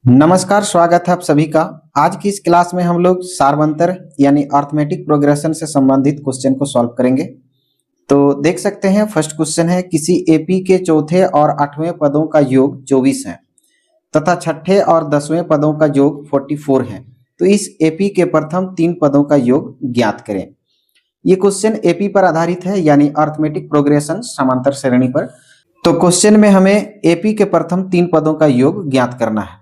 नमस्कार, स्वागत है आप सभी का। आज की इस क्लास में हम लोग सार्वंतर यानी अर्थमेटिक प्रोग्रेशन से संबंधित क्वेश्चन को सॉल्व करेंगे। तो देख सकते हैं फर्स्ट क्वेश्चन है, किसी एपी के चौथे और आठवें पदों का योग 24 है तथा छठे और 10वें पदों का योग 44 है, तो इस एपी के प्रथम 3 पदों का योग ज्ञात करें। ये क्वेश्चन एपी पर आधारित है यानी अर्थमेटिक प्रोग्रेशन समांतर श्रेणी पर। तो क्वेश्चन में हमें एपी के प्रथम 3 पदों का योग ज्ञात करना है।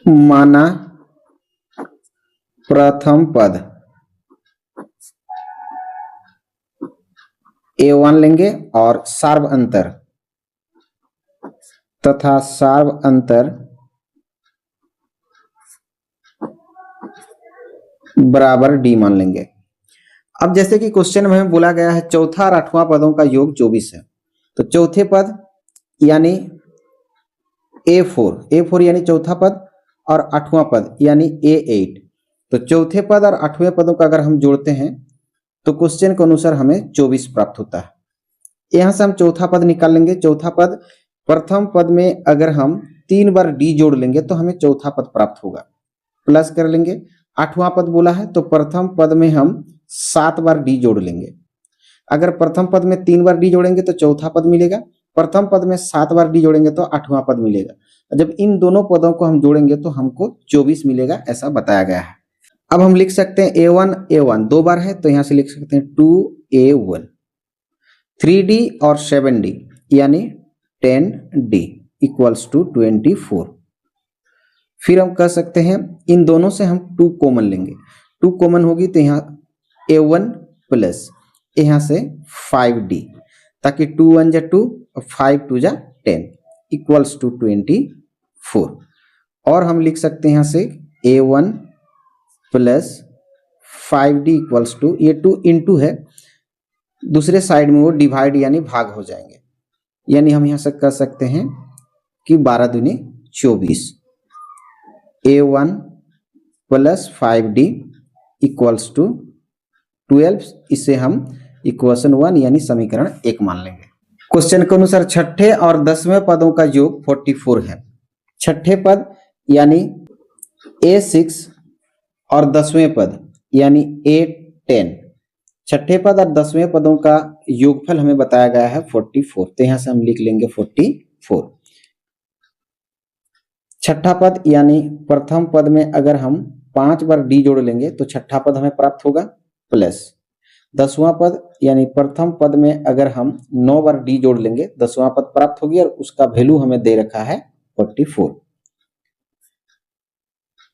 माना प्रथम पद A1 लेंगे और सार्व अंतर तथा सार्व अंतर बराबर D मान लेंगे। अब जैसे कि क्वेश्चन में बोला गया है चौथा और आठवां पदों का योग 24 है, तो चौथे पद यानी A4 यानी चौथा पद और आठवां पद यानी A8, तो चौथे पद और आठवें पदों का अगर हम जोड़ते हैं तो क्वेश्चन के अनुसार हमें 24 प्राप्त होता है। यहां से हम चौथा पद निकाल लेंगे। चौथा पद प्रथम पद में अगर हम 3 बार डी जोड़ लेंगे तो हमें चौथा पद प्राप्त होगा, प्लस कर लेंगे। आठवां पद बोला है तो प्रथम पद में हम 7 बार डी जोड़ लेंगे। अगर प्रथम पद में 3 बार डी जोड़ेंगे तो चौथा पद मिलेगा, प्रथम पद में 7 बार डी जोड़ेंगे तो आठवां पद मिलेगा। जब इन दोनों पदों को हम जोड़ेंगे तो हमको 24 मिलेगा, ऐसा बताया गया है। अब हम लिख सकते हैं A1 2 बार है तो यहां से लिख सकते हैं 2A1, 3D और 7D यानी 10D इक्वल्स टू 24। फिर हम कह सकते हैं इन दोनों से हम 2 कॉमन लेंगे, 2 कॉमन होगी तो यहाँ A1 प्लस यहाँ से 5D, ताकि 2 1 जा 2 और 5 2 जा 10 इक्वल्स टू 24। और हम लिख सकते हैं यहाँ से A1 plus 5D equals to, ये 2 इंटू है, दूसरे साइड में वो डिवाइड यानी भाग हो जाएंगे, यानी हम यहाँ से कर सकते हैं कि 12 दूनी 24। A1 plus 5D equals to 12, इसे हम इक्वेशन 1 यानी समीकरण 1 मान लेंगे। क्वेश्चन के अनुसार छठे और 10वें पदों का योग 44 है। छठे पद यानी A6 और 10वें पद यानी A10, छठे पद और 10वें पदों का योगफल हमें बताया गया है 44, तो यहां से हम लिख लेंगे 44। छठा पद यानी प्रथम पद में अगर हम 5 बार डी जोड़ लेंगे तो छठा पद हमें प्राप्त होगा, प्लस 10वां पद यानी प्रथम पद में अगर हम 9 बार डी जोड़ लेंगे 10वां पद प्राप्त होगी और उसका वैल्यू हमें दे रखा है 44।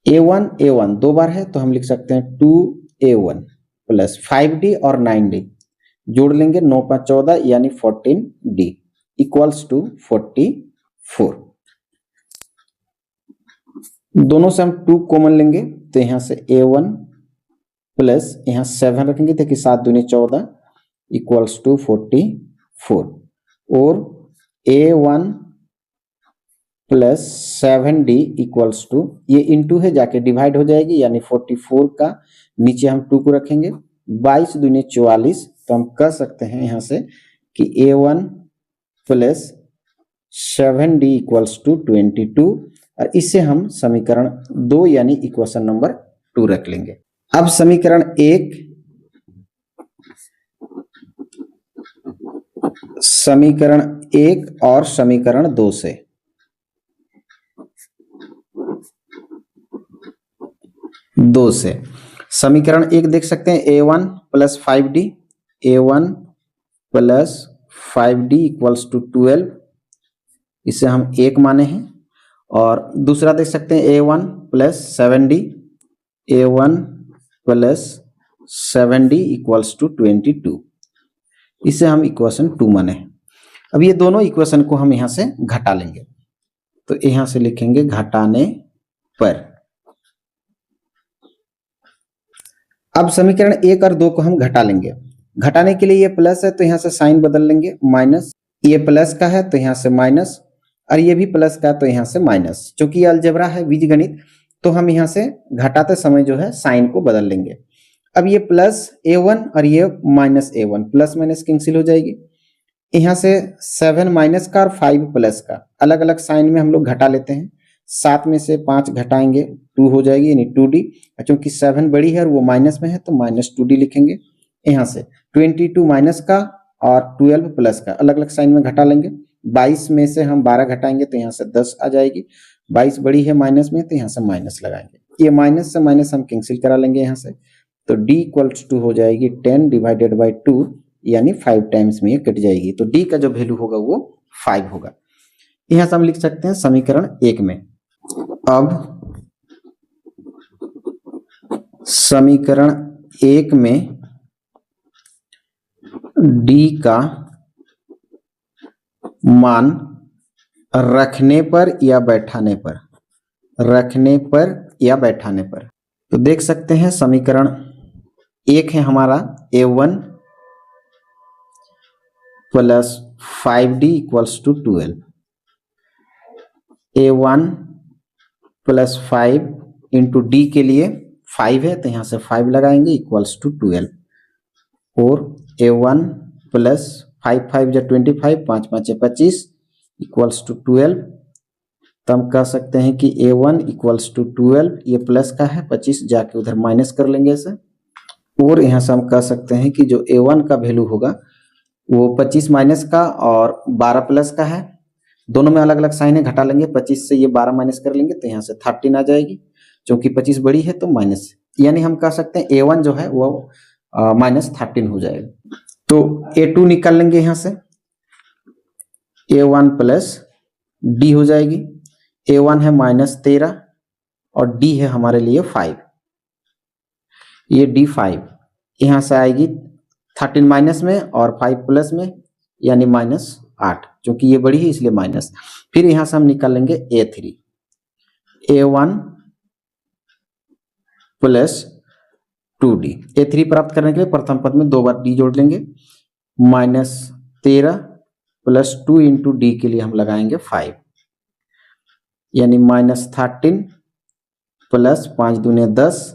A1 2 बार है तो हम लिख सकते हैं 2A1 प्लस 5D और 9D जोड़ लेंगे, 9 5 14 यानी 14D इक्वल्स टू 44। दोनों से हम 2 कॉमन लेंगे तो यहां से A1 प्लस यहाँ 7 रखेंगे तो 7 दूनी 14 इक्वल्स टू 44, और A1 plus 7D equals to, ये इंटू है जाके डिवाइड हो जाएगी, यानी 44 का नीचे हम 2 को रखेंगे, 22 दूनी 44, तो हम कह सकते हैं यहाँ से कि A1 plus 7D equals to 22, और इससे हम समीकरण 2 यानी इक्वेशन नंबर 2 रख लेंगे। अब समीकरण 1, समीकरण 1 और समीकरण 2 से समीकरण 1 देख सकते हैं A1 plus 5D, A1 plus 5D equals to 12, इसे हम 1 माने हैं। और दूसरा देख सकते हैं A1 plus 7D, A1 plus 7D equals to 22, इसे हम इक्वेशन 2 माने हैं। अब ये दोनों इक्वेशन को हम यहां से घटा लेंगे, तो यहां से लिखेंगे घटाने पर। अब समीकरण 1 और 2 को हम घटा लेंगे। घटाने के लिए ये प्लस है तो यहां से साइन बदल लेंगे, माइनस, ये प्लस का है तो यहां से माइनस, और ये भी प्लस का तो यहां से माइनस। क्योंकि ये अलजेब्रा है, बीजगणित, तो हम यहां से घटाते समय जो है साइन को बदल लेंगे। अब ये प्लस A1 और ये minus A1, plus minus cancel हो जाएगी, यहाँ से 7 माइनस का और 5 प्लस का अलग अलग साइन में हम लोग घटा लेते हैं। 7 में से 5 घटाएंगे 2 हो जाएगी यानी 2d। क्योंकि 7 बड़ी है और वो माइनस में है तो -2d लिखेंगे। यहाँ से 22 माइनस का और 12 प्लस का अलग अलग साइन में घटा लेंगे। 22 में से हम 12 घटाएंगे तो यहाँ से 10 आ जाएगी। 22 बड़ी है माइनस में तो यहाँ से माइनस लगाएंगे। ये माइनस से माइनस हम कैंसिल करा लेंगे यहाँ से, तो d इक्वल्स टू हो जाएगी 10 डिवाइडेड बाई 2 यानी 5 टाइम्स में ये कट जाएगी। तो d का जो वैल्यू होगा वो 5 होगा। यहाँ से हम लिख सकते हैं समीकरण 1 में। अब समीकरण 1 में d का मान रखने पर या बैठाने पर, तो देख सकते हैं समीकरण 1 है हमारा a1 plus 5d equals to 12। a1 plus 5 into D के लिए 5 है तो यहाँ से 5 लगाएंगे इक्वल्स टू 12। और a1 प्लस 5 5 जा 25, 5 5 25 इक्वल्स टू 12। तो हम कह सकते हैं कि a1 इक्वल्स टू 12, ये प्लस का है 25 जाके उधर माइनस कर लेंगे इसे। और यहाँ से हम कह सकते हैं कि जो a1 का वैल्यू होगा वो 25 माइनस का और 12 प्लस का है। दोनों में अलग अलग साइन है, घटा लेंगे। 25 से ये 12 माइनस कर लेंगे तो यहाँ से 13 आ जाएगी। क्योंकि 25 बड़ी है तो माइनस, यानी हम कह सकते हैं a1 जो है वो -13 हो जाएगा। तो a2 निकाल लेंगे यहाँ से, a1 प्लस d हो जाएगी। a1 है -13 और d है हमारे लिए 5, ये d5 यहाँ से आएगी 13 माइनस में और 5 प्लस में यानी -8, क्योंकि ये बड़ी है इसलिए माइनस। फिर यहाँ से हम निकाल लेंगे a3, a1 plus 2d। a3 प्राप्त करने के लिए प्रथम पद में 2 बार d जोड़ लेंगे। -13 प्लस 2 इंटू डी के लिए हम लगाएंगे 5 यानी -13 प्लस 5 दूने 10,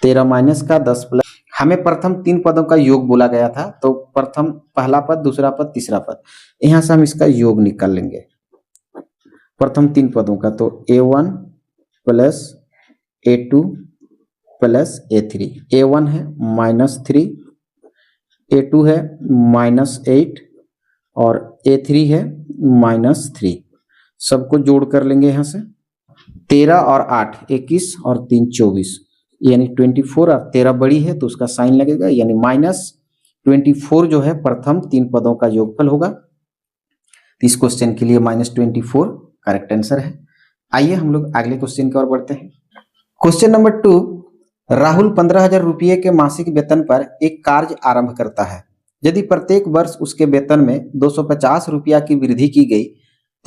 13 माइनस का 10 प्लस। हमें प्रथम 3 पदों का योग बोला गया था, तो प्रथम पहला पद, दूसरा पद, तीसरा पद, यहां से हम इसका योग निकाल लेंगे प्रथम 3 पदों का। तो a1 plus a2 plus a3। a1 है -3, a2 है -8 और a3 है -3। सबको जोड़ कर लेंगे यहाँ से। 13 और 8 21 और 3 24 यानी 24 और 13 बड़ी है तो उसका साइन लगेगा यानी -24 जो है प्रथम 3 पदों का योगफल होगा। तो इस क्वेश्चन के लिए -24 करेक्ट आंसर है। आइए हम लोग अगले क्वेश्चन की ओर बढ़ते हैं। क्वेश्चन नंबर 2, राहुल 15,000 रुपये के मासिक वेतन पर एक कार्य आरंभ करता है। यदि प्रत्येक वर्ष उसके वेतन में 250 रुपया की वृद्धि की गई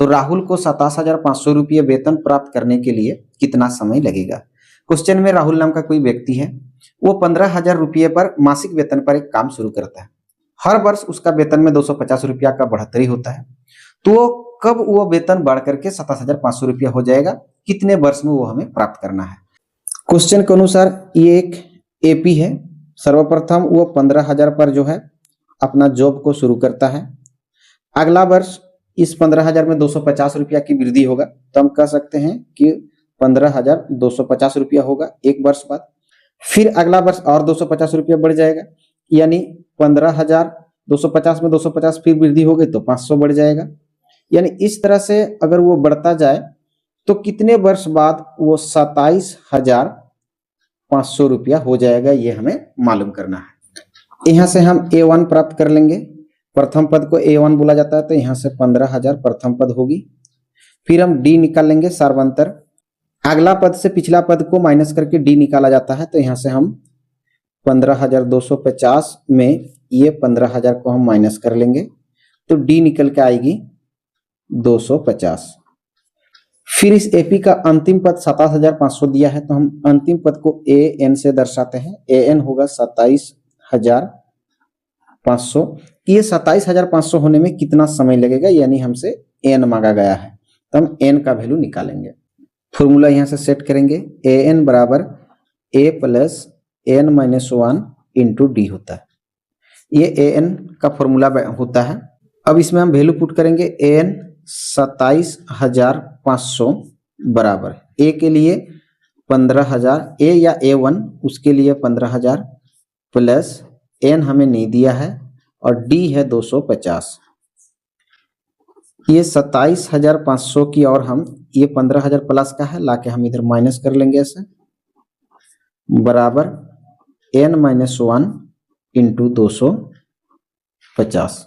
तो राहुल को 27,500 रुपये वेतन प्राप्त करने के लिए कितना समय लगेगा। क्वेश्चन में राहुल नाम का कोई व्यक्ति है, वो 15,000 रुपये पर मासिक वेतन पर एक काम शुरू करता है। हर वर्ष उसका वेतन में 250 रुपया का बढ़ोतरी होता है, तो कब वो वेतन बढ़ करके 27,500 रुपया हो जाएगा, कितने वर्ष में वो हमें प्राप्त करना है। क्वेश्चन के अनुसार ये एक एपी है। सर्वप्रथम वो 15,000 पर जो है अपना जॉब को शुरू करता है। अगला वर्ष इस 15,000 में 250 रुपया की वृद्धि होगा, तो हम कह सकते हैं कि 15,250 रुपया होगा एक वर्ष बाद। फिर अगला वर्ष और 250 रुपया बढ़ जाएगा, यानी 15,250 में 250 फिर वृद्धि हो गई तो 500 बढ़ जाएगा। यानी इस तरह से अगर वो बढ़ता जाए तो कितने वर्ष बाद वो 27,500 रुपया हो जाएगा, ये हमें मालूम करना है। यहाँ से हम a1 प्राप्त कर लेंगे। प्रथम पद को a1 बोला जाता है, तो यहाँ से 15,000 प्रथम पद होगी। फिर हम d निकाल लेंगे सार्वंतर। अगला पद से पिछला पद को माइनस करके d निकाला जाता है, तो यहाँ से हम 15,250 में ये 15,000 को हम माइनस कर लेंगे तो d निकल के आएगी 250। फिर इस एपी का अंतिम पद 27,500 दिया है, तो हम अंतिम पद को an से दर्शाते हैं। an होगा 27,500। ये 27,500 होने में कितना समय लगेगा, यानी हमसे n मांगा गया है, तो हम n का वैल्यू निकालेंगे। फॉर्मूला यहाँ से सेट करेंगे। an बराबर a plus n-1 into D होता है। ये an का फॉर्मूला होता है। अब इसमें हम वैल्यू पुट करेंगे an 27,500 बराबर a के लिए 15,000, a या a1 उसके लिए 15,000 प्लस n हमें नहीं दिया है और d है 250। ये 27,500 की और हम ये 15,000 प्लस का है लाके हम इधर माइनस कर लेंगे ऐसे, बराबर n-1 इंटू 250।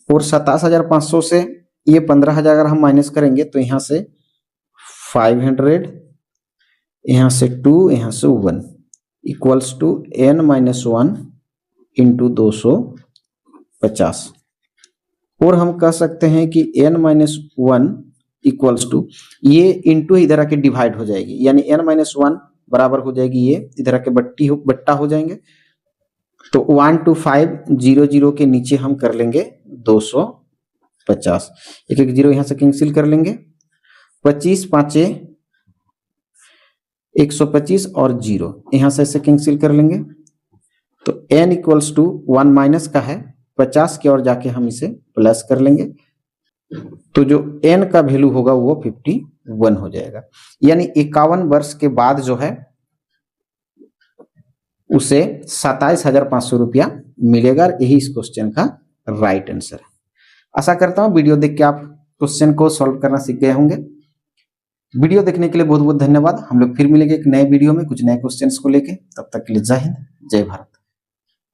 और 27,500 से ये 15,000 अगर हम माइनस करेंगे तो यहाँ से 500, यहाँ से 2, यहाँ से 1 इक्वल्स टू n-1 इंटू 250। और हम कह सकते हैं कि n-1 इक्वल्स टू ये इंटू इधर आके डिवाइड हो जाएगी, यानी n-1 बराबर हो जाएगी ये इधर आके बट्टा हो जाएंगे। तो 1 to 5 0 0 के नीचे हम कर लेंगे 250, एक एक जीरो यहां से कैंसिल कर लेंगे, 25 5 125 और 0 यहां से ऐसे कैंसिल कर लेंगे। तो n इक्वल्स टू 1 माइनस का है 50 की ओर जाके हम इसे प्लस कर लेंगे, तो जो n का वैल्यू होगा वो 51 हो जाएगा, यानी 51 वर्ष के बाद जो है उसे 27,500 रुपया मिलेगा। यही इस क्वेश्चन का राइट आंसर है। आशा करता हूं वीडियो देख के आप क्वेश्चन को सॉल्व करना सीख गए होंगे। वीडियो देखने के लिए बहुत बहुत धन्यवाद। हम लोग फिर मिलेंगे एक नए वीडियो में कुछ नए क्वेश्चंस को लेके, तब तक के लिए जय हिंद जय भारत।